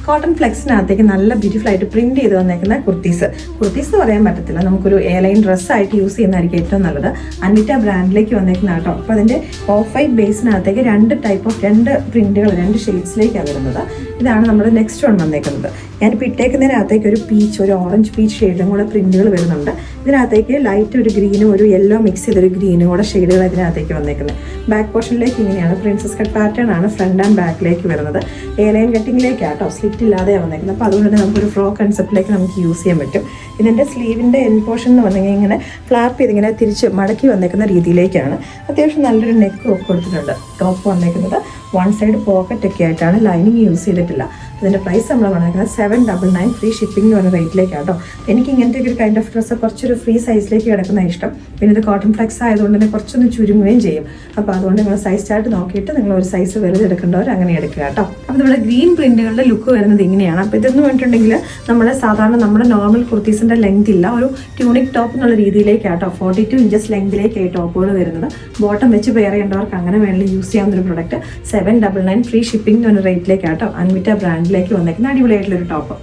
Cotton ഫ്ലെക്സിനകത്തേക്ക് നല്ല beautiful ആയിട്ട് print ചെയ്ത് വന്നേക്കുന്ന കുർത്തീസ് എന്ന് പറയാൻ പറ്റത്തില്ല, നമുക്കൊരു എയർലൈൻ ഡ്രസ്സായിട്ട് യൂസ് ചെയ്യുന്നതായിരിക്കും ഏറ്റവും നല്ലത്. അൻവിറ്റ ബ്രാൻഡിലേക്ക് വന്നേക്കുന്ന കേട്ടോ. അപ്പോൾ അതിൻ്റെ ഓഫ് വൈറ്റ് ബേസിനകത്തേക്ക് രണ്ട് പ്രിന്റുകൾ 2 ഷെയ്ഡ്സിലേക്കാണ് വരുന്നത്. ഇതാണ് നമ്മുടെ നെക്സ്റ്റ് വൺ വന്നേക്കുന്നത്. ഞാനിപ്പോൾ ഇട്ടേക്കുന്നതിനകത്തേക്ക് ഒരു ഓറഞ്ച് പീച്ച് ഷെയ്ഡും കൂടെ പ്രിന്റുകൾ വരുന്നുണ്ട്. ഇതിനകത്തേക്ക് ലൈറ്റ് ഒരു ഗ്രീനും ഒരു യെല്ലോ മിക്സ് ചെയ്തൊരു ഗ്രീനും കൂടെ ഷെയ്ഡുകൾ ഇതിനകത്തേക്ക് വന്നേക്കുന്നത്. ബാക്ക് പോർഷനിലേക്ക് ഇങ്ങനെയാണ് പ്രിൻസസ് കട്ട് പാറ്റേൺ ആണ് ഫ്രണ്ട് ആൻഡ് ബാക്കിലേക്ക് വരുന്നത്. എയർലൈൻ കട്ടിങ്ങിലേക്കാട്ടോ, സ്ലിറ്റ് ഇല്ലാതെയാണ് വന്നേക്കുന്നത്. അപ്പോൾ അതുകൊണ്ട് തന്നെ നമുക്കൊരു ഫ്രോ കൺസെപ്റ്റിലേക്ക് നമുക്ക് യൂസ് ചെയ്യാൻ പറ്റും. ഇതിൻ്റെ സ്ലീവിൻ്റെ എൻ പോർഷൻ എന്ന് പറഞ്ഞെങ്കിൽ ഇങ്ങനെ ഫ്ലാപ്പ് ചെയ്തിങ്ങനെ തിരിച്ച് മടക്കി വന്നേക്കുന്ന രീതിയിലേക്കാണ്. അത്യാവശ്യം നല്ലൊരു നെക്ക് ഒക്കെ കൊടുത്തിട്ടുണ്ട്. ടോപ്പ് വന്നേക്കുന്നത് 1 സൈഡ് പോക്കറ്റൊക്കെ ആയിട്ടാണ്, ലൈനിങ് യൂസ് ചെയ്തിട്ടില്ല. ഇതിൻ്റെ പ്രൈസ് നമ്മൾ വന്നേക്കുന്നത് 799 ഫ്രീ ഷിപ്പിംഗ് എന്ന് പറഞ്ഞ റേറ്റിലേക്കാട്ടോ. എനിക്ക് ഇങ്ങനത്തെ ഒരു കൈൻഡ് ഓഫ് ഡ്രസ്സ് കുറച്ചൊരു ഫ്രീ സൈസിലേക്ക് കിടക്കുന്ന ഇഷ്ടം. പിന്നെ ഇത് കോട്ടൺ ഫ്ലെക്സ് ആയതുകൊണ്ട് തന്നെ കുറച്ചൊന്ന് ചുരുങ്ങുകയും ചെയ്യും. അപ്പോൾ അതുകൊണ്ട് നിങ്ങൾ സൈസ് ചാർട്ട് നോക്കിയിട്ട് നിങ്ങൾ ഒരു സൈസ് വലുത് എടുക്കേണ്ടവർ അങ്ങനെ എടുക്കുക കേട്ടോ. അപ്പോൾ നമ്മുടെ ഗ്രീൻ പ്രിന്റുകളുടെ ലുക്ക് വരുന്നത് ഇങ്ങനെയാണ്. അപ്പോൾ ഇതെന്ന് പറഞ്ഞിട്ടുണ്ടെങ്കിൽ നമ്മുടെ നോർമൽ കുർത്തീസിൻ്റെ ലെങ്ത് ഇല്ല, ഒരു ട്യൂണിക് ടോപ്പ് എന്നുള്ള രീതിയിലേക്കാട്ടോ 42 ഇഞ്ചസ് ലെങ്തിലേക്ക് ടോപ്പുകൾ വരുന്നത്. ബോട്ടം വെച്ച് പെയർ ചെയ്യേണ്ടവർക്ക് അങ്ങനെ വേണമെങ്കിൽ യൂസ് ചെയ്യാവുന്ന ഒരു പ്രൊഡക്റ്റ് 799 ഫ്രീ ഷിപ്പിംഗ് എന്ന് പറഞ്ഞ റേറ്റിലേക്കാട്ടോ അൻവിറ്റ ബ്രാൻഡിലേക്ക് വന്നേക്കുന്ന അടിപൊളിയായിട്ടുള്ളൊരു ടോപ്പ്.